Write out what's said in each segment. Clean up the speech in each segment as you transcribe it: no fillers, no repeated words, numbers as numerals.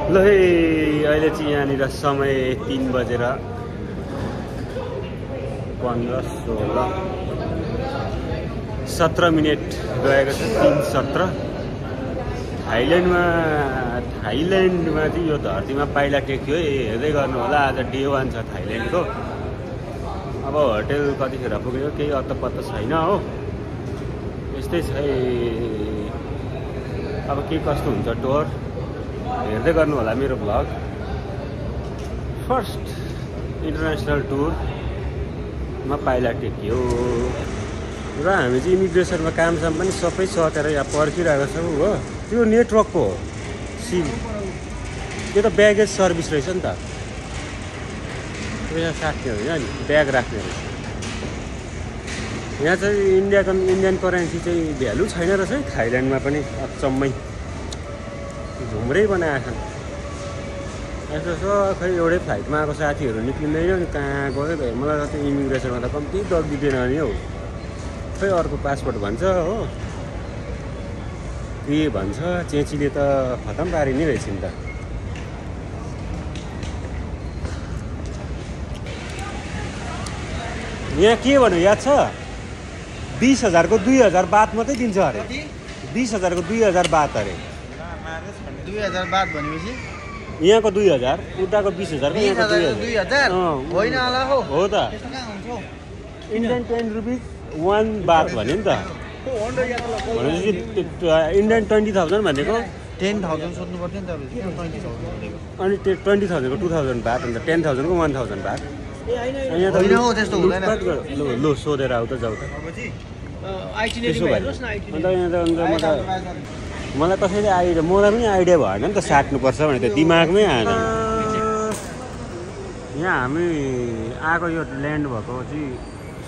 ल है अहिले चाहिँ यहाँनिर समय 3 बजेर 15-16-17 मिनट गएको छ। 3:17। थाइल्यान्डमा चाहिँ यो धरतीमा पाइला टेक्यो है। हेर्दै गर्नु होला, आज डे 1 छ थाइल्यान्डको। अब होटेल कतिखेर पुग्यो केही अत्तो छैन हो। यस्तै छ है। अब के कस्तो हुन्छ टुर हेर्दै गर्नु होला मेरो भ्लग। फर्स्ट इन्टरनेसनल टुरमा पाइला टेक्यो र हामी चाहिँ इमिग्रेसनमा कामसाम पनि सबै सकेर यहाँ पर्खिरहेको छौँ हो। त्यो नेटवर्कको हो सिम, त्यो त ब्यागेज सर्भिस रहेछ नि त। पैसा साट्ने होइन नि, ब्याग राख्ने रहेछ। यहाँ चाहिँ इन्डियन करेन्सी चाहिँ भ्यालु छैन रहेछ है थाइल्यान्डमा पनि। अचम्मै झुम्रै बनाएको छन्। यसो खै एउटै फ्लाइटमा आएको साथीहरू निक्लिँदैन नि, कहाँ गयो भयो। मलाई त इमिग्रेसनमा त कम्ती दगिदिँदैन नि हौ। खै अर्को पासपोर्ट भन्छ हो, के भन्छ। चेचीले त खतम पारि नै रहेछ नि त। यहाँ के भन्यो याद छ? 20,000 को 2,000 बात मात्रै दिन्छ अरे। 20,000 को 2,000 बात अरे। 2,000 बात भनेपछि यहाँको 2,000, उताको 20,000 को यहाँको 2,000 होइन होला हो। हो त। इन्डियन 10 रुपिस 1 बात भन्यो नि त। भनेपछि इन्डियन 20,000 भनेको 10,000 सोध्नु पर्थ्यो नि तपाईँले। 20,000 भनेको अनि 20,000 को 2,000 बात, अन्त 10,000 को 1,000 बात। यहाँ त होइन हो, त्यस्तो हुँदैन। लु सोधेर आऊ त, जाऊ त। त्यसो भयो अन्त यहाँ त मलाई कसैले आइडिया, मलाई पनि आइडिया भएन नि त साट्नुपर्छ भने त दिमागमै आएन। यहाँ हामी आएको यो ल्यान्ड भएको चाहिँ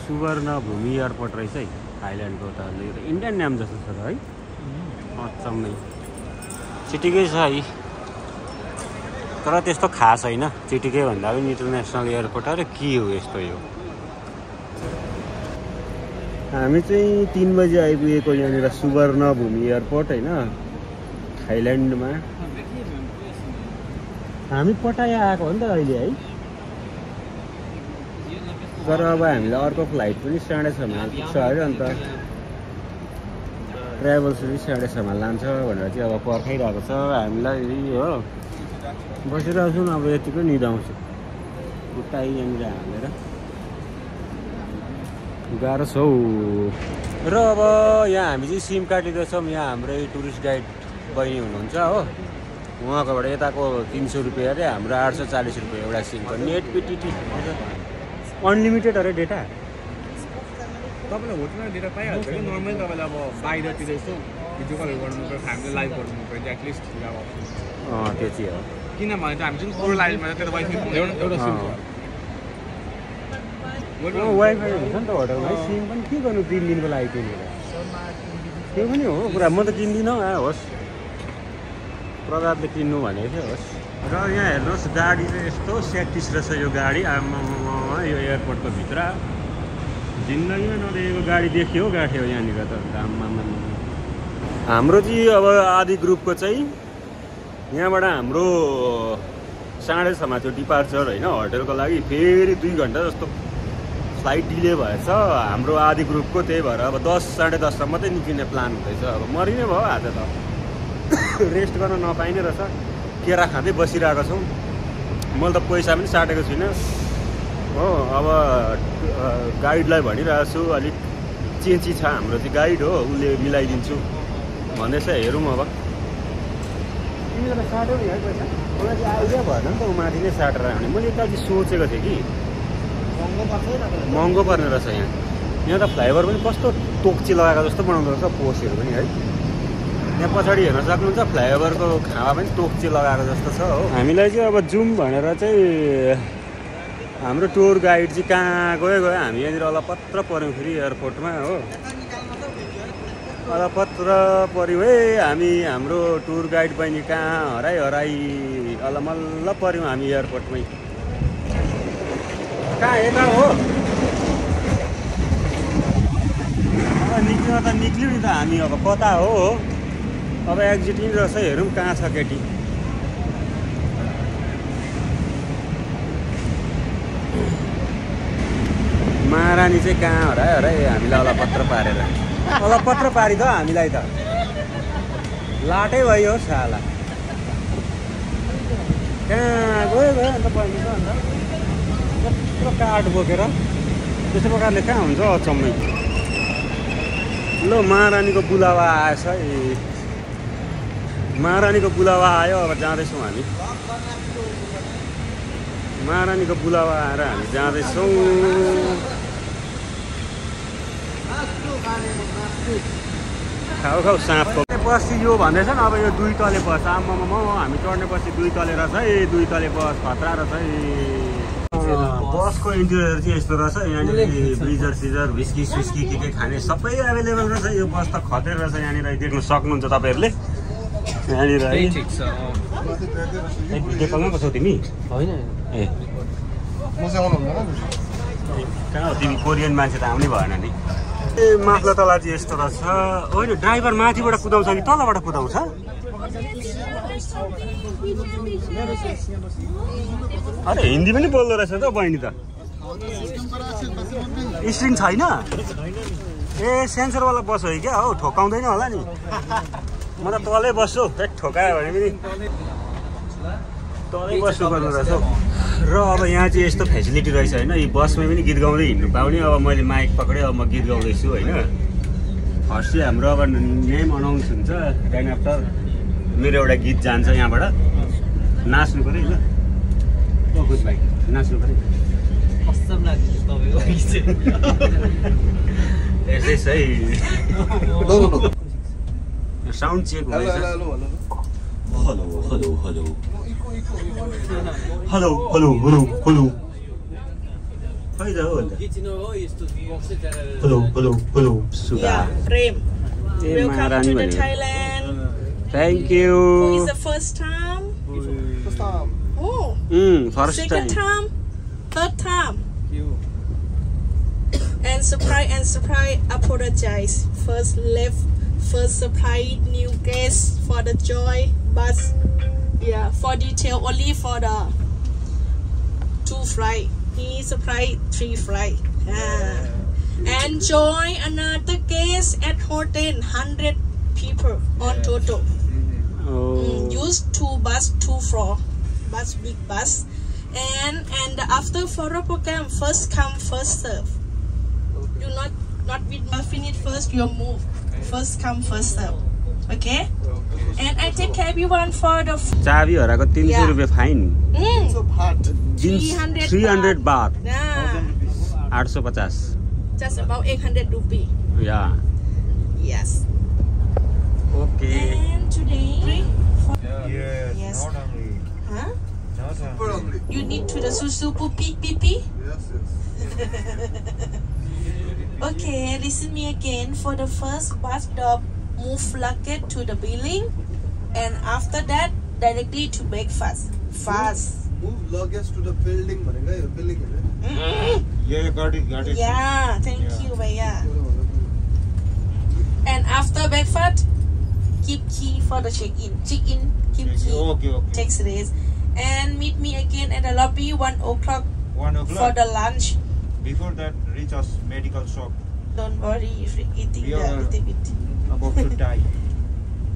सुवर्णभूमि एयरपोर्ट रहेछ है थाइल्यान्डको। त इन्डियन नाम जस्तो छ है। अचम्मै चिटिकै छ है, तर त्यस्तो खास होइन। चिटिकै भन्दा पनि इन्टरनेसनल एयरपोर्ट अरे के हो यस्तो यो। हामी चाहिँ 3 बजी आइपुगेको यहाँनिर सुवर्णभूमि एयरपोर्ट होइन थाइल्यान्डमा। हामी पटाया आएको हो नि त अहिले है। तर अब हामीलाई अर्को फ्लाइट पनि 6:30मा पुग्छ अरे। अन्त ट्राभल्स पनि 6:30मा लान्छ भनेर चाहिँ अब पर्खाइरहेको छ हामीलाई हो। बसिरहेको छौँ अब यतिकै निदाउँछु उता यहाँनिर हालेर। गाह्रो छ हौ। र अब यहाँ हामी चाहिँ सिम काटिँदैछौँ। यहाँ हाम्रै टुरिस्ट गाइड बहिनी हुनुहुन्छ हो, उहाँकोबाट यताको 300 रुपियाँ अरे, हाम्रो 840 रुपियाँ एउटा सिमको। नेट पिटिटी अनलिमिटेड अरे डेटा। तपाईँले होटलमा डेटा पाइहाल्छ कि नर्मली तपाईँले अब बाहिरतिर यसो भिडियो कलहरू गर्नुपर्छ, हामीले लाइभ गर्नुपर्छ एटलिस्ट। त्यो चाहिँ हो। किनभने चाहिँ हामी चाहिँ कोर लाइनमा त्यो वाइफाई एउटा सिम छ। वाइफाई हुन्छ नि त होटलमा। सिम पनि के गर्नु 3 दिनको लागि किनेर। त्यो पनि हो कुरा। म त किन्दिनँ। होस् प्रभावले किन्नु भनेको थियो होस्। र यहाँ हेर्नुहोस् गाडी चाहिँ यस्तो सेटिस रहेछ यो गाडी। आमा यो एयरपोर्टको भित्र जिन्दगीमा नदेखेको गाडी देख्यो गाठ्यो यहाँनिर त। आमा हाम्रो चाहिँ अब आदि ग्रुपको चाहिँ यहाँबाट हाम्रो 6:30मा त्यो डिपार्चर होइन होटेलको लागि। फेरि 2 घन्टा जस्तो फ्लाइट डिले भएछ हाम्रो आदि ग्रुपको। त्यही भएर अब 10 साढे 10 मात्रै निक्लिने प्लान हुँदैछ। अब मरिने भयो आज त। रेस्ट गर्न नपाइने रहेछ। केरा खाँदै बसिरहेको छौँ। मैले त पैसा पनि साटेको छुइनँ हो। अब गाइडलाई भनिरहेको छु, अलिक चेन्ची छ हाम्रो चाहिँ गाइड हो, उसले मिलाइदिन्छु भन्दैछ। हेरौँ अब। तिमीलाई साट्यौ नि है पैसा? मलाई चाहिँ आइडिया भएन नि त ऊ माथि नै साटेर आउने। मैले एकताल सोचेको थिएँ कि महँगो पर्ने रहेछ यहाँ त। फ्लाइओभर पनि कस्तो तोक्ची लगाएको जस्तो बनाउँदो रहेछ पोस्टहरू पनि है। यहाँ पछाडि हेर्न सक्नुहुन्छ फ्लाइओभरको खावा पनि तोक्ची लगाएको जस्तो छ हो। हामीलाई चाहिँ अब जाउँ भनेर चाहिँ हाम्रो टुर गाइड चाहिँ कहाँ गयो। हामी यहाँनिर अलपत्र पऱ्यौँ फेरि एयरपोर्टमा हो। अलपत्र पऱ्यौँ है हामी। हाम्रो टुर गाइड बहिनी कहाँ हराई अलमल्ल पऱ्यौँ हामी एयरपोर्टमै। कहाँ यता हो? निक्लिन त निक्ल्यौँ नि त हामी। अब कता हो? अब एक्जिट नि रहेछ। हेरौँ कहाँ छ केटी। महारानी चाहिँ कहाँ हरायो हामीलाई अलपत्र पारेर अलपत्र पारिद हामीलाई त लाटै भयो साला कहाँ गयो अन्त बहिनी त अन्त यत्रो काठ बोकेर त्यस्तो प्रकारले कहाँ हुन्छ अचम्मै ल महारानीको बुलावा आएछ है महारानीको बुलावा आयो अब जाँदैछौँ हामी महारानीको बुलावा आएर हामी जाँदैछौँ खाऊ खाऊ साँपको पछि यो भन्दैछ नि अब यो 2 तले बस आम्मामा हामी चढ्ने पछि 2 तले रहेछ है 2 तले बस खतरा रहेछ है बसको इन्टिरियर चाहिँ यस्तो रहेछ यहाँनिर ब्रिजर सिजर विस्की सुस्की के खाने सबै एभाइलेबल रहेछ यो बस त खतरा रहेछ यहाँनिर देख्न सक्नुहुन्छ तपाईँहरूले यहाँनिर है ठिक छ नेपालमा बस्छौ तिमी होइन ए कहाँ हो तिमी कोरियन मान्छे त आउनै भएन नि ए माथिल्लो तला चाहिँ यस्तो रहेछ होइन ड्राइभर माथिबाट कुदाउँछ कि तलबाट कुदाउँछ अरे हिन्दी पनि बोल्दो रहेछ त बहिनी त स्क्रिन छैन ए सेन्सरवाला बस हो क्या हौ ठोकाउँदैन होला नि म त तलै बस्छु ठोकायो भने पनि तलै बस्नुपर्ने रहेछ र अब यहाँ चाहिँ यस्तो फेसिलिटी रहेछ होइन यी बसमा पनि गीत गाउँदै हिँड्नु पाउने अब मैले माइक पक्रेँ अब म गीत गाउँदैछु होइन फर्स्ट चाहिँ हाम्रो अब नेम अनाउन्स हुन्छ देन आफ्टर मेरो एउटा गीत जान्छ यहाँबाट नाच्नु पऱ्यो ल गुड भाइ नाच्नु पऱ्यो यसै सही साउन्ड चेक हुँदैछ hello hello hello hello hello hello hello खै त हो अन्त हेलो हेलो हेलो सुगा प्रेम ए welcome महारानी to the भन्यो Thailand. Thank you Is the first time? Oh, first second time time, third time. And surprise, apologize. First left, first surprise new guest for the joy bus. Yeah, for detail only for the 2 flight. He surprised 3 flight. And join another guest at hotel 100 people on total. Use 2 bus, 2 floor bus, big bus. And after photo program, first come first serve. You not with finish first, you move. First come first serve. Okay? And I take everyone for the चाबी हराएको 300 रुपियाँ fine 300 300 बात Yeah, 850 just about 800 rupee. Yeah Yes. Okay And today, Yes, Yes. not hungry. huh? Not hungry. You need to the susu pipi. Yes, yes. Okay, listen me again. For the first bus stop, move luggage to the building, and after that, directly to breakfast. Fast. Move luggage to the building भनेको यो building हैन Yeah, got it. Yeah, thank Yeah. you, Bhaiya. And after breakfast, keep key for the check-in. Check-in, keep key. Okay. Takes race. And meet me again at the lobby 1 o'clock 1 for o'clock. the lunch. Before that, reach us medical shop. Don't worry if you're eating We the are- little bit. About to die.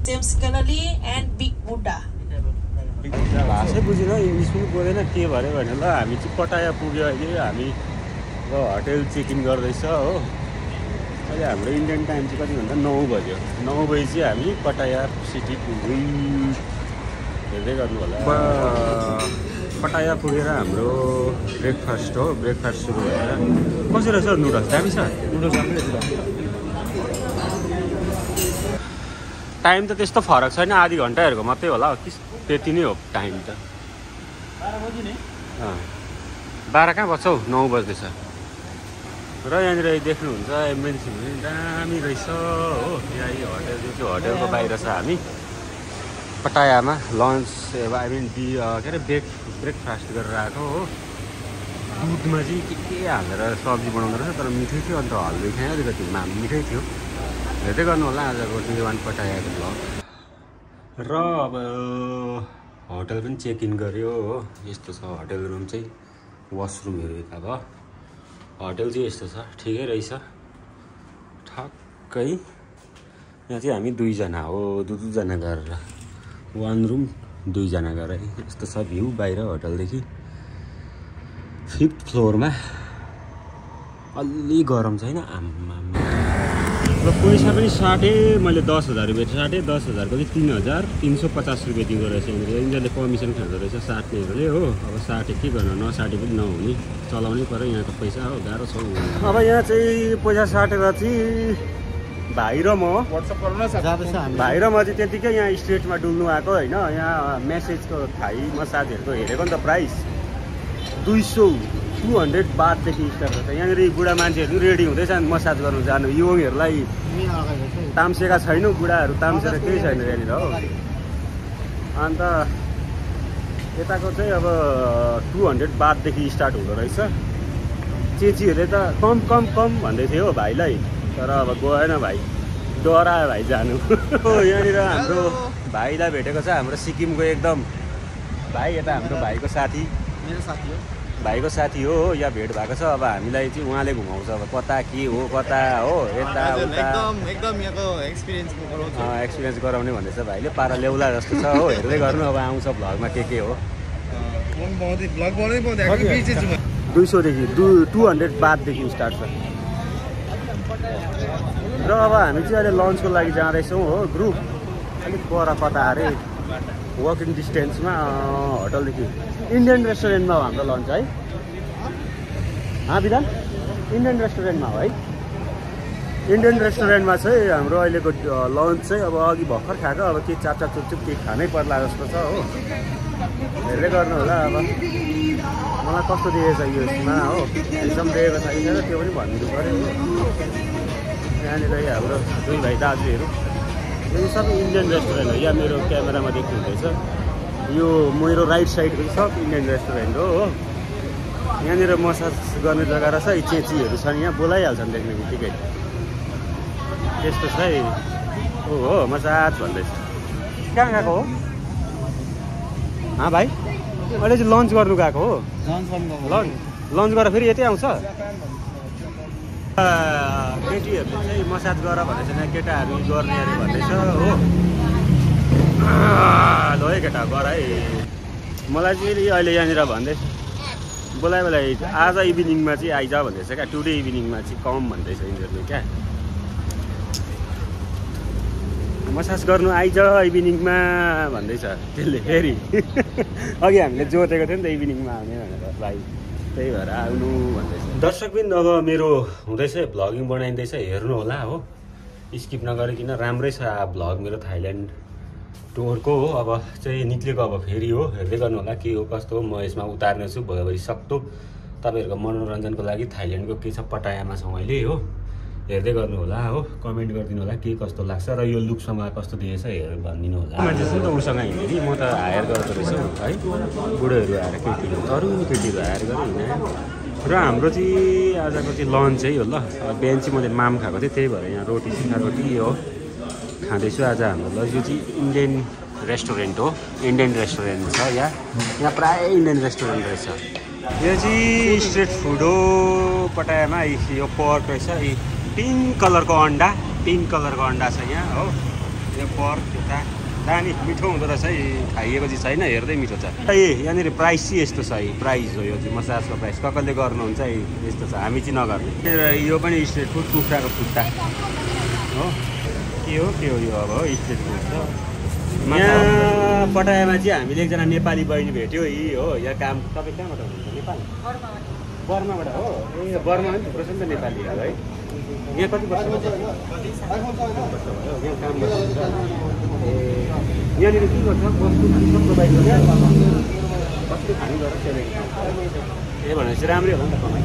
James Gallery and Big Buddha. भाषै बुझेन English पनि बोलेन के भयो भने ल हामी चाहिँ पटाया पुग्यो अहिले हामी अब होटेल चेक इन गर्दैछ हो अहिले हाम्रो इन्डियन टाइम चाहिँ कति भन्दा 9 बज्यो 9 बजी चाहिँ हामी पटाया सिटी पुग्यौँ हेर्दै गर्नु होला पटाया पुगेर हाम्रो ब्रेकफास्ट हो ब्रेकफास्ट सुरु भएर कसरी रहेछ नुडल्स दामी छ नुडल्स राम्रो छ टाइम त त्यस्तो फरक छैन आधी घन्टाहरूको मात्रै होला कि त्यति नै हो टाइम त 12 कहाँ बज्छ हौ 9 बज्दैछ र यहाँनिर देख्नुहुन्छ एम्बुलेन्स पनि दामी रहेछ हो यहाँ होटेल जुन चाहिँ होटेलको बाहिर छ हामी पटायामा लन्च आई मिन के अरे ब्रेकफास्ट गरेर आएको हो दुधमा चाहिँ के हालेर सब्जी बनाउँदो रहेछ तर मिठै थियो अन्त हल्दी खाएँ अलिकति मिठै थियो हेर्दै गर्नु होला आजको D1 पटायाको भ्लग र अब होटल पनि चेक इन गऱ्यो हो यस्तो छ होटल रुम चाहिँ वासरुमहरू यता भयो होटल चाहिँ यस्तो छ ठिकै रहेछ ठक्कै यहाँ चाहिँ हामी 2 जना हो 2 जना गरेर 1 रुम 2 जना गरेर यस्तो छ भ्यू बाहिर होटलदेखि 5th फ्लोरमा अलि गरम छैन आम्मा र पैसा पनि साटे मैले 10,000 रुपियाँ साटे 10,000 को चाहिँ 3,350 रुपियाँ दिएको रहेछ यिनीहरूले कमिसन खाँदो रहेछ साट्नेहरूले हो अब साटे के गर्नु नसाटे पनि नहुने चलाउनै पर्यो यहाँको पैसा हो गाह्रो छ अब यहाँ चाहिँ पैसा साटेर चाहिँ भाइ र म भाइ र म चाहिँ त्यतिकै यहाँ स्ट्रेटमा डुल्नु आएको होइन यहाँ मेसेजको थाई मसाजहरूको हेरेको नि त प्राइस 200 बातदेखि स्टार्ट गर्छ यहाँनिर बुढा मान्छेहरू रेडी हुँदैछ मसाज गर्नु जानु युङहरूलाई ताम्सेका छैन बुढाहरू ताम्सेर केही छैन यहाँनिर हो अन्त यताको चाहिँ अब 200 बातदेखि स्टार्ट हुँदो रहेछ चेचीहरूले त कम कम कम भन्दै थियो हो भाइलाई तर अब गएन भाइ डरायो भाइ जानु यहाँनिर हाम्रो भाइलाई भेटेको छ हाम्रो सिक्किमको एकदम भाइ यता हाम्रो भाइको साथी मेरो साथी हो भाइको साथी हो यहाँ भेट भएको छ अब हामीलाई चाहिँ उहाँले घुमाउँछ अब कता के हो कता हो यता उता एकदम यहाँको एक्सपिरियन्स गराउने भन्दैछ भाइले पारा ल्याउला जस्तो छ हो हेर्दै गर्नु अब आउँछ भ्लगमा के हो 200 देखि 200 बातदेखि स्टार्ट छ र अब हामी चाहिँ अहिले लन्चको लागि जाँदैछौँ हो ग्रुप अलिक पर कता अरे वकिङ डिस्टेन्समा होटलदेखि इन्डियन रेस्टुरेन्टमा हो हाम्रो लन्च है विधान इन्डियन रेस्टुरेन्टमा हो है इन्डियन रेस्टुरेन्टमा चाहिँ हाम्रो अहिलेको लन्च चाहिँ अब अघि भर्खर खाएको अब के चापचाप चुपचुप के खानै पर्ला जस्तो छ हो हेर्दै गर्नु होला अब मलाई कस्तो दिएछ यसमा हो एकदम दिएको छ त्यो पनि भनिदिनु पऱ्यो यहाँनिर हाम्रो 2 भाइ दाजुहरू यो सबै इन्डियन रेस्टुरेन्ट हो यहाँ मेरो क्यामेरामा देख्नु हुँदैछ यो मेरो राइट साइडको सब इन्डियन रेस्टुरेन्ट हो यहाँनिर मसाज गर्ने जग्गा रहेछ चेचीहरू छन् यहाँ बोलाइहाल्छन् देख्ने बित्तिकै त्यस्तो छ है हो मसाज भन्दैछ कहाँ गएको हो भाइ अहिले चाहिँ लन्च गर्नु गएको हो लन्च गरेर फेरि यतै आउँछ केटीहरूले चाहिँ मसाज गर भन्दैछ यहाँ केटाहरू गर्ने अरे भन्दैछ हो ल है केटा गर है मलाई चाहिँ अहिले यहाँनिर भन्दै बोलाइ आज इभिनिङमा चाहिँ आइज भन्दैछ क्या टुडे इभिनिङमा चाहिँ कम भन्दैछ यिनीहरूले क्या मसाज गर्नु आइज इभिनिङमा भन्दैछ त्यसले फेरि अघि हामीले जोतेको थियो नि त इभिनिङमा आउने भनेर भाइ त्यही भएर आउनु भन्दैछ दर्शकबिन अब मेरो हुँदैछ भ्लगिङ बनाइँदैछ हेर्नु होला हो स्किप नगरिकन राम्रै छ भ्लग मेरो थाइल्यान्ड टुरको हो अब चाहिँ निक्लेको अब फेरि हो हेर्दै गर्नु होला के हो कस्तो हो म यसमा उतार्ने छु भोलि सक्दो तपाईँहरूको मनोरञ्जनको लागि थाइल्यान्डको के छ पटायामा छौँ अहिले हो हेर्दै गर्नु होला हो कमेन्ट गरिदिनु होला के कस्तो लाग्छ र यो लुकसँग कस्तो दिएछ हेरेर भनिदिनु होला मान्छे चाहिँ त उसँग हिँड्ने म त हायर गर्दो रहेछु है बुढोहरू आएर केटीहरू अरू केटीहरू हायर गरेर हिँडेँ र हाम्रो चाहिँ आजको चाहिँ लन्च है हो ल बिहान चाहिँ मैले माम खाएको थिएँ त्यही भएर यहाँ रोटी सुखा रोटी हो खाँदैछु आज हाम्रो ल यो चाहिँ इन्डियन रेस्टुरेन्ट हो इन्डियन रेस्टुरेन्ट छ यहाँ प्रायः इन्डियन रेस्टुरेन्ट रहेछ यो चाहिँ स्ट्रिट फुड हो पटायामा यो पर्क रहेछ पिङ्क कलरको अन्डा छ यहाँ हो यो पर्क यता दामी मिठो हुँदो रहेछ है खाइएको चाहिँ छैन हेर्दै मिठो छ यहाँनिर प्राइस चाहिँ यस्तो छ है प्राइस हो यो चाहिँ मसाजको प्राइस कसले गर्नुहुन्छ है यस्तो छ हामी चाहिँ नगर्ने यो पनि स्ट्रिट फुड कुखुराको खुट्टा हो के हो यो अब हो स्ट्रिट फुड छ यहाँ पटायामा चाहिँ हामीले एकजना नेपाली बहिनी भेट्यो हो यहाँ काम तपाईँ कहाँबाट हुनुहुन्छ नेपाल बर्माबाट हो ए बर्मा पनि थुप्रो छ नि त नेपालीहरू है यहाँ कति वर्ष भयो यहाँ काम गर्नुहुन्छ ए यहाँनिर के गर्छ वस्तु प्रोभाइड गर्छ वस्तु खाने गरेर सेलेक्ट ए भनेपछि राम्रै होला नि त कमाइ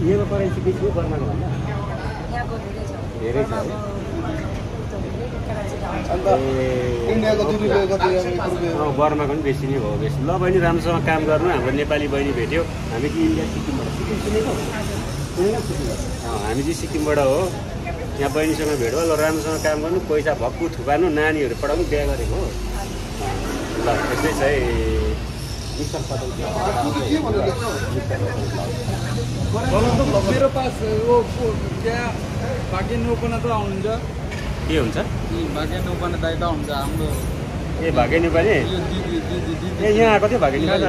यहाँको करेन्सी बेसी हो बर्माको भन्दा धेरै छ बर्माको पनि बेसी नै हो बेसी ल बहिनी राम्रोसँग काम गर्नु हाम्रो नेपाली बहिनी भेट्यो हामी चाहिँ इन्डिया सिक्किमबाट हामी चाहिँ सिक्किमबाट हो यहाँ बहिनीसँग भेट भयो ल राम्रोसँग काम गर्नु पैसा भक्कु थुपार्नु नानीहरू पढाउनु बिहा गरेको हो ल यस्तै छ है मिक्सर पटल मेरो पास वो क्या भाग्य नौपना त आउनुहुन्छ के हुन्छ भाग्य नौपना दाइ त हुन्छ हाम्रो ए भागे नेपाली ए यहाँ आएको थियो भागे नेपाली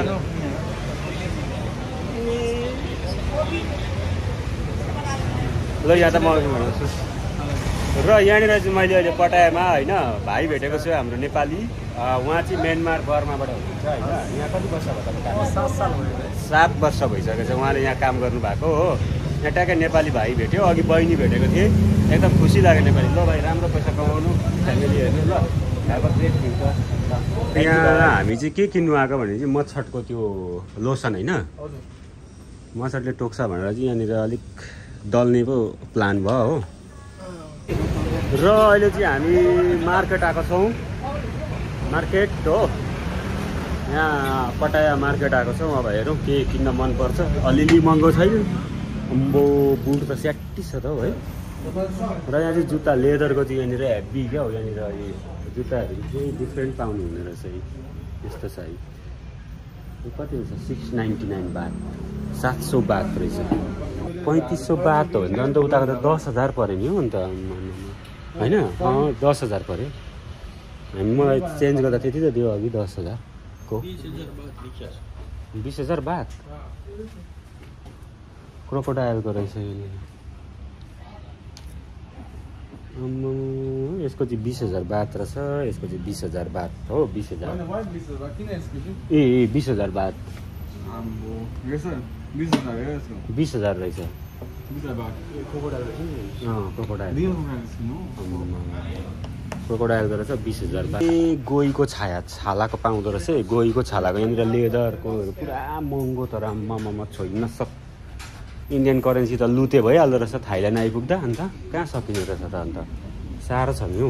ल यहाँ त म भन्छु र यहाँनिर चाहिँ मैले अहिले पटायामा होइन भाइ भेटेको छु हाम्रो नेपाली उहाँ चाहिँ म्यानमार बर्माबाट हुनुहुन्छ होइन यहाँ कति वर्ष भयो तपाईँ 7 वर्ष भइसकेको छ उहाँले यहाँ काम गर्नुभएको हो यहाँ ट्याक्कै नेपाली भाइ भेट्यो अघि बहिनी भेटेको थिएँ एकदम खुसी लाग्यो नेपाली ल भाइ राम्रो पैसा कमाउनु फ्यामिली हेर्नु ल यहाँ हामी चाहिँ के किन्नु आएको भने चाहिँ मच्छरको त्यो लोसन होइन मच्छरले टोक्छ भनेर चाहिँ यहाँनिर अलिक दल्ने पो प्लान भयो हो र अहिले चाहिँ हामी मार्केट आएको छौँ मार्केट हो यहाँ पटाया मार्केट आएको छौँ अब हेरौँ के किन्न मनपर्छ अलिअलि महँगो छैन अम्बो बुट त स्याट्टी छ त हो है र यहाँ चाहिँ जुत्ता लेदरको चाहिँ यहाँनिर हेभी क्या हो यहाँनिर जुत्ताहरू चाहिँ डिफ्रेन्ट पाउनु हुने रहेछ है यस्तो छ है कति हुन्छ 699 बात 700 बात रहेछ 3500 बात हो भने अन्त उताको त 10,000 पऱ्यो नि हो अन्त होइन 10,000 पऱ्यो हामी मलाई चेन्ज गर्दा त्यति त दियो अघि 10,000 को 20,000 बात क्रोकोडाइलको रहेछ यसको चाहिँ 20,000 बात रहेछ यसको चाहिँ 20,000 बात हो 20,000 ए 20,000 बात 20,000 रहेछ क्रोकोडाइलको रहेछ 20,000 बात ए गोहीको छालाको पाउँदो रहेछ गोहीको छालाको यहाँनिर लेदरको पुरा महँगो तर आम्मामा छोड्न इन्डियन करेन्सी त लुते भइहाल्दो रहेछ थाइल्यान्ड आइपुग्दा अन्त कहाँ सकिने रहेछ त अन्त साह्रो छ नि हौ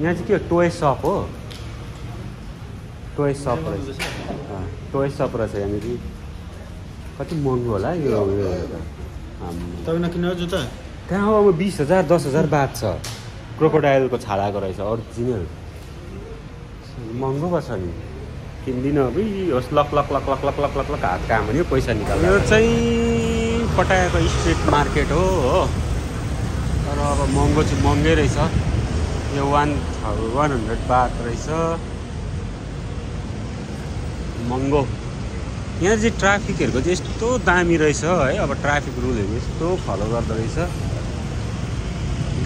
यहाँ चाहिँ के टोय सप हो टोय सप रहेछ यहाँनिर कति महँगो होला यो तपाईँ नकिन जुत्ता कहाँ हो अब 20,000 10,000 बात छ क्रोकोडाइलको छालाको रहेछ ओरिजिनल महँगो पर्छ नि किन्दिनँ अब होस् lock lock lock lock lock lock lock lock हात काम भन्यो पैसा निकाल्नु यो चाहिँ पटायाको स्ट्रिट मार्केट हो तर अब महँगो चाहिँ महँगै रहेछ यो 100 बात रहेछ महँगो यहाँ चाहिँ ट्राफिकहरूको चाहिँ यस्तो दामी रहेछ है अब ट्राफिक रुलहरू यस्तो फलो गर्दो रहेछ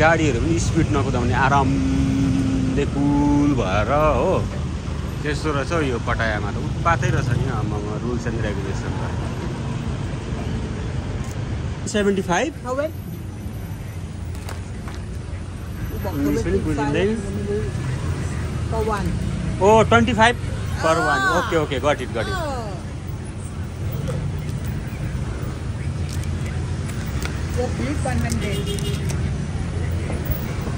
गाडीहरू पनि स्पिड नकुदाउने आरामले कुल भएर हो त्यस्तो रहेछ यो पटायामा त उत्पातै रहेछ नि रुल्स एन्ड रेगुलेसन 75 इङ्ग्लिस पनि बुझिँदैन ओ 25 per one okay got it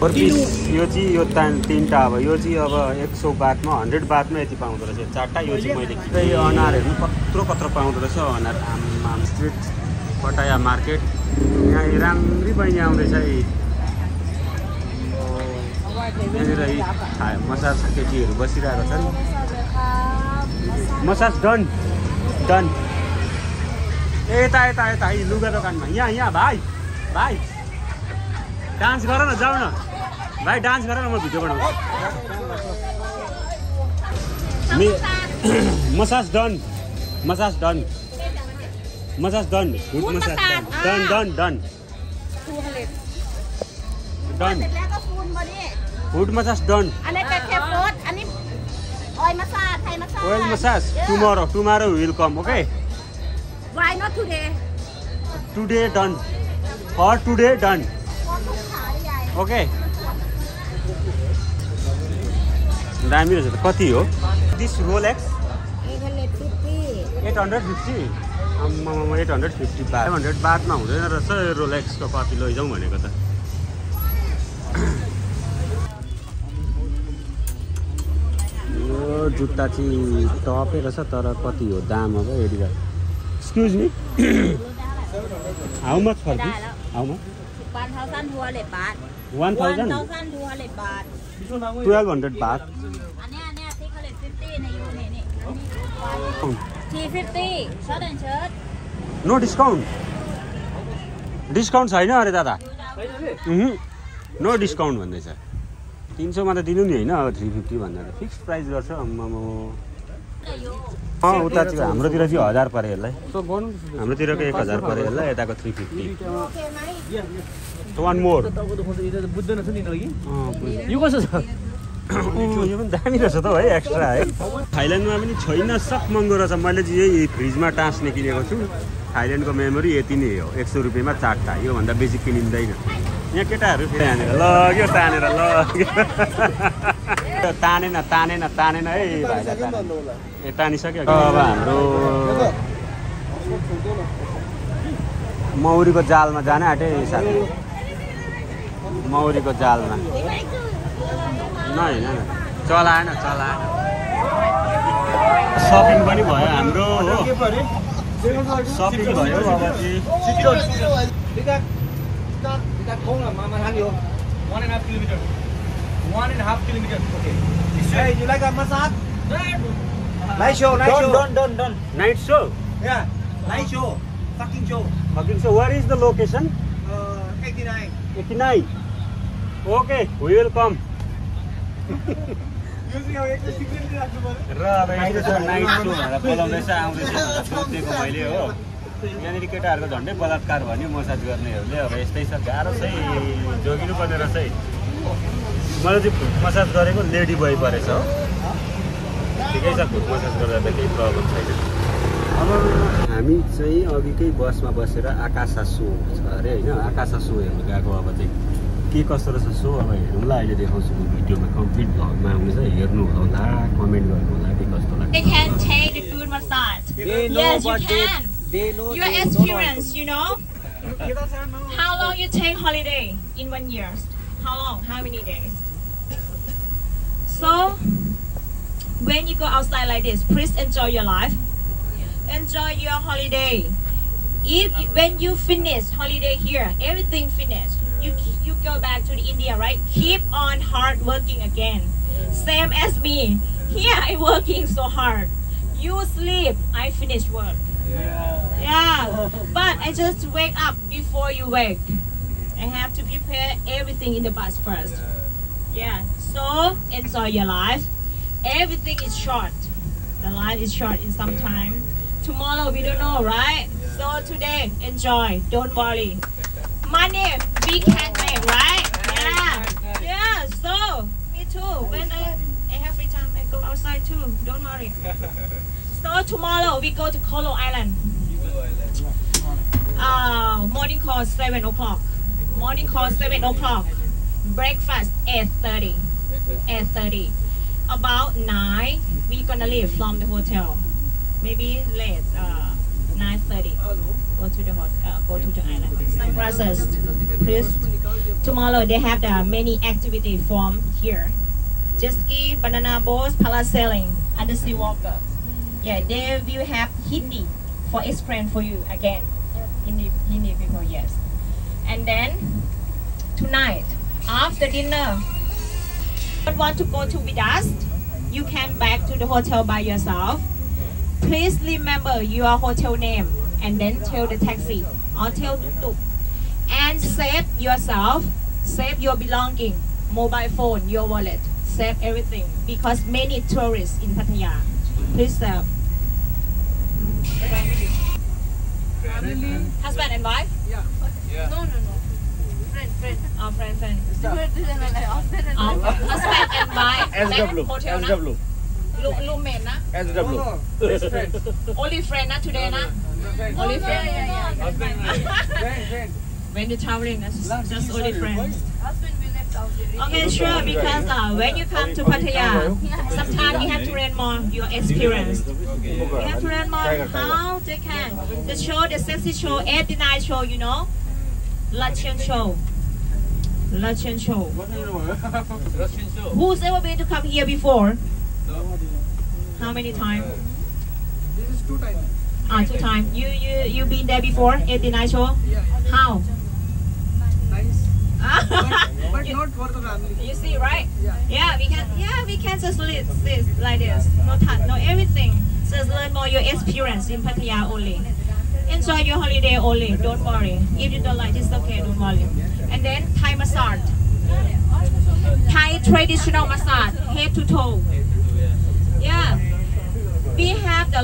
per piece यो चाहिँ यो तिनवटा अब यो चाहिँ अब 100 बातमा 100 बातमा यति पाउँदो रहेछ 4टा यो चाहिँ मैले खिचै अनारहरू कत्रो पाउँदो रहेछ अनार आम स्ट्रिट पटाया मार्केट यहाँ राम्री बहिनी आउँदैछ यहाँनिर मसाज केटीहरू बसिरहेको छन् मसाज डन यता लुगा दोकानमा यहाँ भाइ डान्स गर न जाऊ न भाइ डान्स गर न म भिडियो बनाउँछु massage done good massage done food massage done oil massage tomorrow will come okay why not today done for today done okay दामी रहेछ त कति हो दिस रोलेक्स 850 आम्मामा 850 बात 500 बातमा हुँदैन रहेछ रोलेक्सको कति लैजाउँ भनेको त यो जुत्ता चाहिँ टपै रहेछ तर कति हो दाम अब हेरिरहेको excuse me how much for this how much 1,200 baht 1,200 baht 1,200 baht อันนี้ที่เขาเรียก50ในยูนี่ 350 shirt and shirt. No discount discount छैन अरे दादा नो डिस्काउन्ट भन्दैछ 300 मा त दिनु नि होइन अब 350 भन्दा त फिक्स प्राइस गर्छ उता चाहिँ हाम्रोतिर चाहिँ 1000 पऱ्यो यसलाई हाम्रोतिरको 1000 पऱ्यो यसलाई यताको 350 वान मोर बुझ्दैन छ नि यो कसो छ यो पनि दामी रहेछ त है एक्स्ट्रा है थाइल्यान्डमा पनि छैन सब महँगो रहेछ मैले चाहिँ यही फ्रिजमा टाँस्ने किनेको छु थाइल्यान्डको मेमोरी यति नै हो 100 रुपियाँमा 4टा योभन्दा बेसी किनिँदैन यहाँ केटाहरू फेरि हानेर लग्यो तानेर लग्यो तानेन है भाइलाई ए तानिसक्यो अब हाम्रो मौरीको जालमा जान आँटे साथी मौरीको जालमा होइन चलाएन सपिङ पनि भयो हाम्रो हो सपिङ भयो अब Night show. Done. Night show? Yeah, night show. Fucking show. Where is the location? 89. 89. Okay, we will come. र अब यस्तो नाइट शो भनेर बोलाउँदैछ आउँदैछ सोचेको मैले हो यहाँनिर केटाहरूको झन्डै बलात्कार भन्यो मसाज गर्नेहरूले अब यस्तै छ गाह्रो चाहिँ जोगिनु पर्ने रहेछ है मैले चाहिँ फुट मसाज गरेको लेडी बोय परेछ हो ठिकै छ फुट मसाज गर्दा त केही प्रब्लम छैन अब हामी चाहिँ अघिकै बसमा बसेर आकाशा सो छ अरे होइन आकाशा सो हेर्नु गएको अब चाहिँ के कस्तो रहेछ सो अब हेरौँला अहिले देखाउँछु भिडियोमा कम्प्लिट भ्लगमा आउनेछ हेर्नु होला कमेन्ट गर्नु होला के कस्तो लाग्छ They can take the good massage. Yes, you can. Your experience, you know. How long you take holiday in 1 year? How long? How many days? So, when you go outside like this, please enjoy your life. Enjoy your holiday. When you finish holiday here, everything finished. You go back to India, right? Keep on hard working again. Same as me. Here I working so hard. You sleep, I finish work. Yeah. But I just wake up before you wake. I have to prepare everything in the bus first. Yeah. So enjoy your life. Everything is short. The life is short in some time. Tomorrow we don't know, right? So today enjoy. Don't worry. Money we can make, right? Yeah. So me too. When I have free time, I go outside too. Don't worry. So tomorrow we go to Kolo Island. Morning call 7 o'clock. Breakfast 8:30. About 9 we gonna leave from the hotel. Maybe late 9:30. Go to the island. Sunglasses, please. Tomorrow they have the many activity from here. Jet ski, banana boats, parasailing, undersea walker. Yeah, they will have Hindi for explain for you again. Hindi people, yes. And then tonight after dinner, don't want to go to with us, you can back to the hotel by yourself. Please remember your hotel name and then tell the taxi or tell tuk-tuk and save yourself, save your belonging, mobile phone, your wallet, save everything because many tourists in Pattaya. Please save. Husband and wife? Yeah. No. Friend. Husband and wife. SW. Hotel na? SW. Roommate na? SW. Best friend. Only friend na today na? Only friend. Husband. Friend. When you're traveling, that's just only friends. Husband will left out the Okay, sure. Because when you come to Pattaya, sometimes you have to learn more your experience. You have to learn more how they can. The show, the sexy show, 89 show, you know, Russian show. Russian show. Who's ever been to come here before? How many times? This is 2 times. 2 times. You been there before? 89 show? Yeah. How? Nice. But You- not for the family. You see, right? Yeah. We can just sit like this. No everything. Just just learn more your experience in Pattaya only. Enjoy your holiday only. Don't worry. If you don't like, it's okay. Don't worry. And then Thai massage. Thai traditional massage, head to toe. Yeah. We have the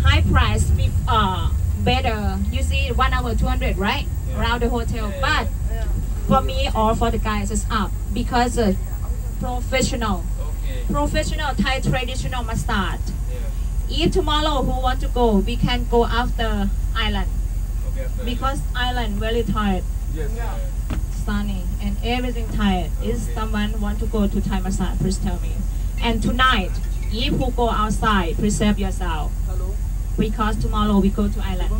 high price, better. You see, 1 hour 200, right? Around the hotel. But for me or for the guys, it's up because professional Thai traditional massage. If tomorrow who want to go, we can go after island because island very tired, sunny and everything tired. If someone want to go to Thai massage, please tell me. And tonight, if you go outside, preserve yourself because tomorrow we go to island.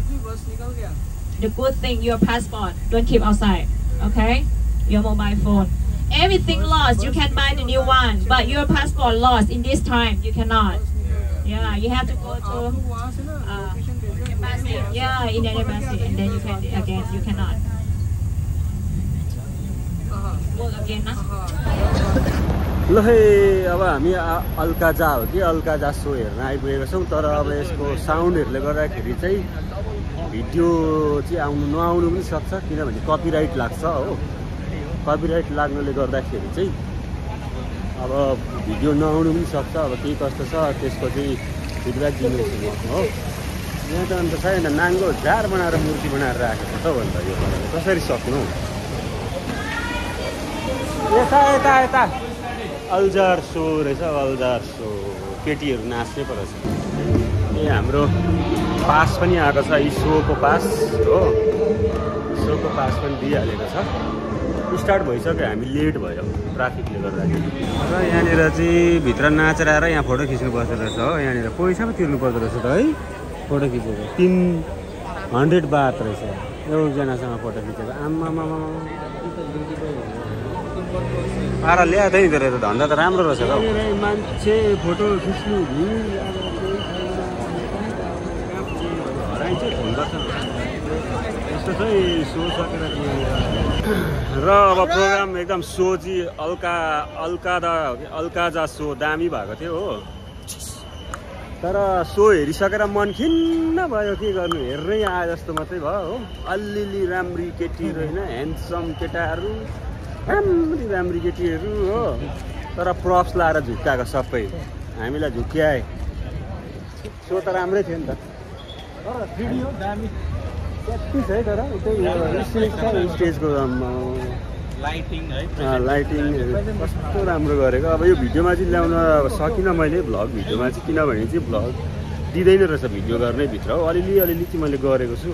The good thing, your passport don't keep outside, okay? Your mobile phone. Everything lost, you can buy the new one, but your passport lost in this time, you cannot. Yeah, you have to go to embassy. Yeah, in the embassy, and then you can again. You cannot work again, na? ल है अब हामी अल्काजा हो कि अल्काजा so हेर्न आइपुगेको छौँ तर अब यसको साउन्डहरूले गर्दाखेरि चाहिँ भिडियो चाहिँ आउनु नआउनु पनि सक्छ किनभने कपिराइट लाग्छ हो कपिराइट लाग्नुले गर्दाखेरि चाहिँ अब भिडियो नआउनु पनि सक्छ अब के कस्तो छ त्यसको चाहिँ फिडब्याक दिनुहोस् म हो यहाँ त अन्त छैन नाङ्गो झार बनाएर मूर्ति बनाएर राखेको छ भन्दा यो कसरी सक्नु यता यता यता अल्जार सो रहेछ अल्जार सो केटीहरू नाच्ने पो रहेछ ए हाम्रो पास पनि आएको छ यी सोको पास हो सोको पास पनि दिइहालेको छ स्टार्ट भइसक्यो हामी लेट भयो ट्राफिकले गर्दाखेरि र यहाँनिर चाहिँ भित्र नाचेर आएर यहाँ फोटो खिच्नु पर्दो रहेछ हो यहाँनिर पैसा पो तिर्नु पर्दो रहेछ त है फोटो खिचेको 300 बात रहेछ एउटजनासँग फोटो खिचेको आम्मामा आएर ल्याएको नि त धन्दा त राम्रो रहेछ त मान्छे फोटो खिच्नु हराइन्छ फोन गर्छ यस्तो चाहिँ सो सकेर र अब प्रोग्राम एकदम सो चाहिँ अल्काजा सो दामी भएको थियो हो तर सो हेरिसकेर मन खिन्न भयो के गर्नु हेर्नै आए जस्तो मात्रै भयो हो अलिअलि राम्री केटीहरू होइन ह्यान्डसम केटाहरू राम्री केटीहरू हो तर प्रप्स लाएर झुक्काएको सबै हामीलाई झुक्क्याए सो त राम्रै थियो नि त तर भिडियो दामी त्यति छ है तर स्टेजको लाइटिङहरू कस्तो राम्रो गरेको अब यो भिडियोमा चाहिँ ल्याउन सकिनँ मैले भ्लग भिडियोमा चाहिँ किनभने चाहिँ भ्लग दिँदैन रहेछ भिडियो गर्नै भित्र हो अलिअलि चाहिँ मैले गरेको छु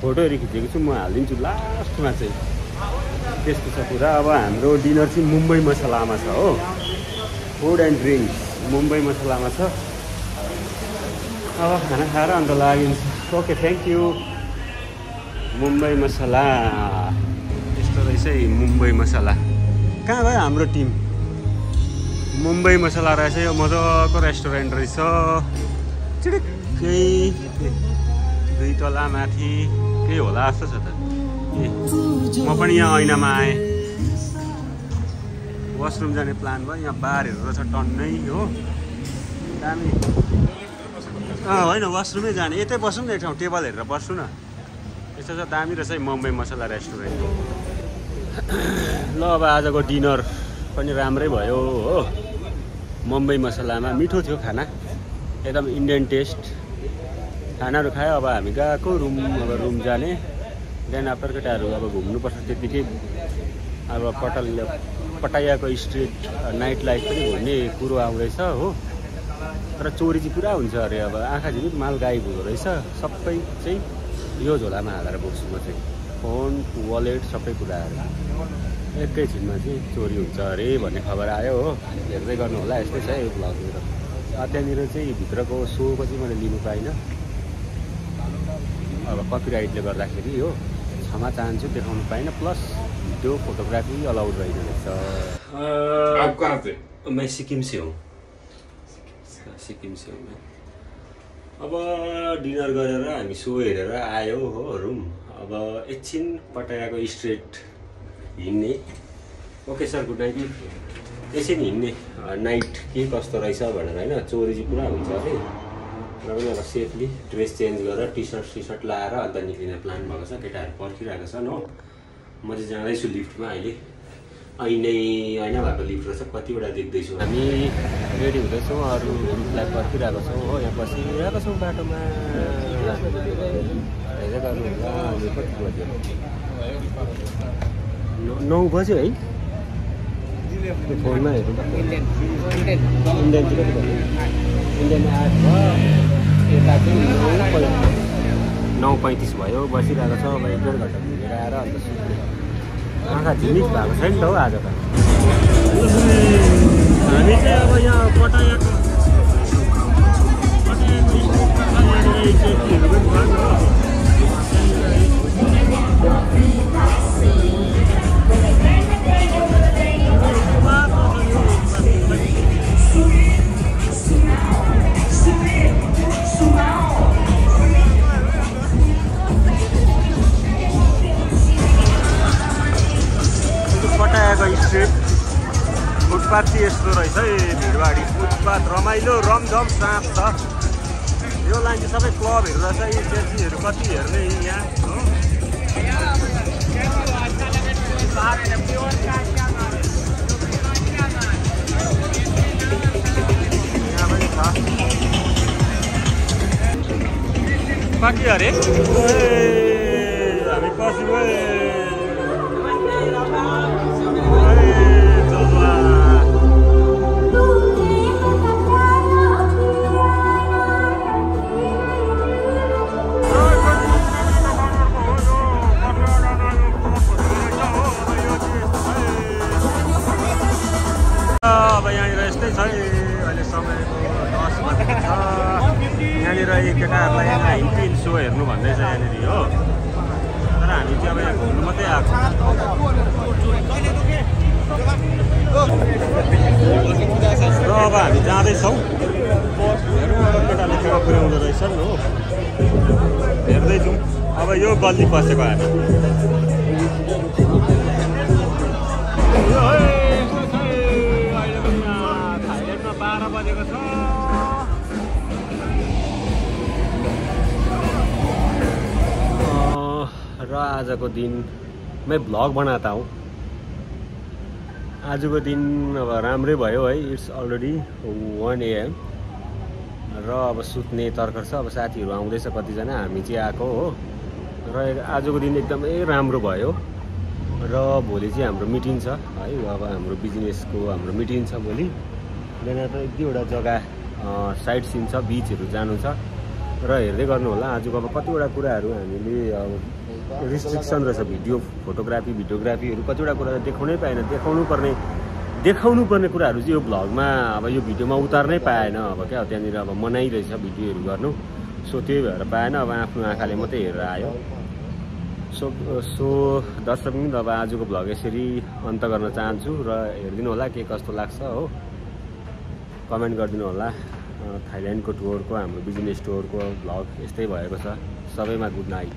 फोटोहरू खिचेको छु म हालिदिन्छु लास्टमा चाहिँ त्यस्तो छ कुरा अब हाम्रो डिनर चाहिँ मुम्बई मसलामा छ हो फुड एन्ड ड्रिङ्क्स मुम्बई मसलामा छ अब खाना खाएर अन्त लागिन्छ ओके थ्याङ्क यू मुम्बई मसला यस्तो रहेछ है मुम्बई मसला कहाँ गयो हाम्रो टिम मुम्बई मसला रहेछ यो मजाको रेस्टुरेन्ट रहेछ चिडिक्कै 2 तला माथि केही होला जस्तो छ त म पनि यहाँ ऐनामा आएँ वासरुम जाने प्लान भयो यहाँ बारहरू रहेछ टन्नै हो दामी होइन वासरुमै जाने यतै बसौँ न एक ठाउँ टेबल हेरेर बस्छु न यस्तो छ दामी रहेछ है मुम्बई मसला रेस्टुरेन्ट ल अब आजको डिनर पनि राम्रै भयो हो मुम्बई मसलामा मिठो थियो खाना एकदम इन्डियन टेस्ट खानाहरू खायो अब हामी गएको रुम जाने देन आफ्टर केटाहरू अब घुम्नुपर्छ त्यतिकै अब पटायाको स्ट्रिट नाइट लाइफ पनि घुम्ने कुरो आउँदैछ हो तर चोरी चाहिँ पुरा हुन्छ अरे अब आँखा झिमिक माल गायब हुँदो रहेछ सबै चाहिँ यो झोलामा हालेर बोक्छु म चाहिँ फोन वालेट सबै कुराहरू एकैछिनमा चाहिँ चोरी हुन्छ अरे भन्ने खबर आयो हो हेर्दै गर्नु होला यस्तै छ यो भ्लगतिर त्यहाँनिर चाहिँ भित्रको सोको चाहिँ मैले लिनु पाइनँ अब कपिराइटले गर्दाखेरि हो क्षमा चाहन्छु देखाउनु पाइनँ प्लस भिडियो फोटोग्राफी अलाउड रहेन रहेछ मैं सिक्किम से हूँ अब डिनर गरेर हामी सो हेरेर आयो हो रुम अब एकछिन पटायाको स्ट्रिट हिँड्ने ओके सर गुड नाइट एकछिन हिँड्ने नाइट के कस्तो रहेछ भनेर होइन चोरी चाहिँ पुरा हुन्छ अरे र पनि अब सेफली ड्रेस चेन्ज गरेर टी सर्ट लाएर अन्त निक्लिने प्लान भएको छ। केटाहरू पर्खिरहेको छ न। म चाहिँ जाँदैछु लिफ्टमा अहिले। ऐना भएको लिफ्ट रहेछ, कतिवटा देख्दैछु। हामी रेडी हुँदैछौँ, अरू ग्रुपलाई पर्खिरहेको छौँ हो। यहाँ बसिरहेको छौँ बाटोमा। हेर्दै गर्नुहुन्छ हामी कति बज्यो? 9 बज्यो है। त्यो फोनमा हेर्नु इन्डियन चाहिँ कति भयो? इन्डियन 8 भयो, यता चाहिँ 9:35 भयो। बसिरहेको छ। अब 1-1.5 घन्टा घुमेर आएर अन्त सुत्ने। आँखा झिमिक भएको छैन त हौ आज त। हामी चाहिँ अब यहाँ पटायाको सेफ्टीहरू पनि भयो। पटायाको स्ट्रिट फुटपाथ चाहिँ यस्तो रहेछ है, भिडभाडी फुटपाथ, रमाइलो रमझम साँप छ। यो लाइन चाहिँ सबै क्लबहरू रहेछ। यी चेल्सीहरू कति हेर्ने यहाँ हो। यहाँ पनि छ कति अरे हामी पछि अब यहाँनिर यस्तै छ अहिले समयको 10 बजेको छ। यहाँनिर केटाहरूलाई हिन्टिन सो हेर्नु भन्दैछ यहाँनिर हो। तर हामी चाहिँ अब यहाँ घुम्नु मात्रै आएको। र अब हामी जाँदैछौँ। हेरौँ अब केटाले कहाँ पुर्याउँदो रहेछन् हो। हेर्दैछौँ। अब यो गल्ली पसेको हामी। थाइल्यान्डमा 12 बजेको छ। र आजको दिन मैं ब्लॉग बनाता हूँ। आजको दिन अब राम्रै भयो है। इट्स अलरेडी 1 AM र अब सुत्ने तर्खर छ। अब साथीहरू आउँदैछ कतिजना, हामी चाहिँ आएको हो। र आजको दिन एकदमै राम्रो भयो। र भोलि चाहिँ हाम्रो मिटिङ छ है। अब हाम्रो बिजनेसको हाम्रो मिटिङ छ भोलि बिहान। त 1-2वटा जग्गा साइट सिन छ, बिचहरू जानु छ। र हेर्दै गर्नु होला। आजको अब कतिवटा कुराहरू हामीले अब रिस्ट्रिक्सन रहेछ। भिडियोग्राफीहरू कतिवटा कुरा देखाउनै पाएन। देखाउनु पर्ने कुराहरू चाहिँ यो भ्लगमा अब यो भिडियोमा उतार्नै पाएन। अब क्या त्यहाँनिर अब मनाइ रहेछ भिडियोहरू गर्नु। सो त्यही भएर पाएन। अब आफ्नो आँखाले मात्रै हेरेर आयो। सो दर्शक पनि अब आजको भ्लग यसरी अन्त गर्न चाहन्छु। र हेरिदिनु होला के कस्तो लाग्छ हो। कमेन्ट गरिदिनु होला। थाइल्यान्डको टुरको हाम्रो बिजनेस टुरको भ्लग यस्तै भएको छ। सबैमा गुड नाइट।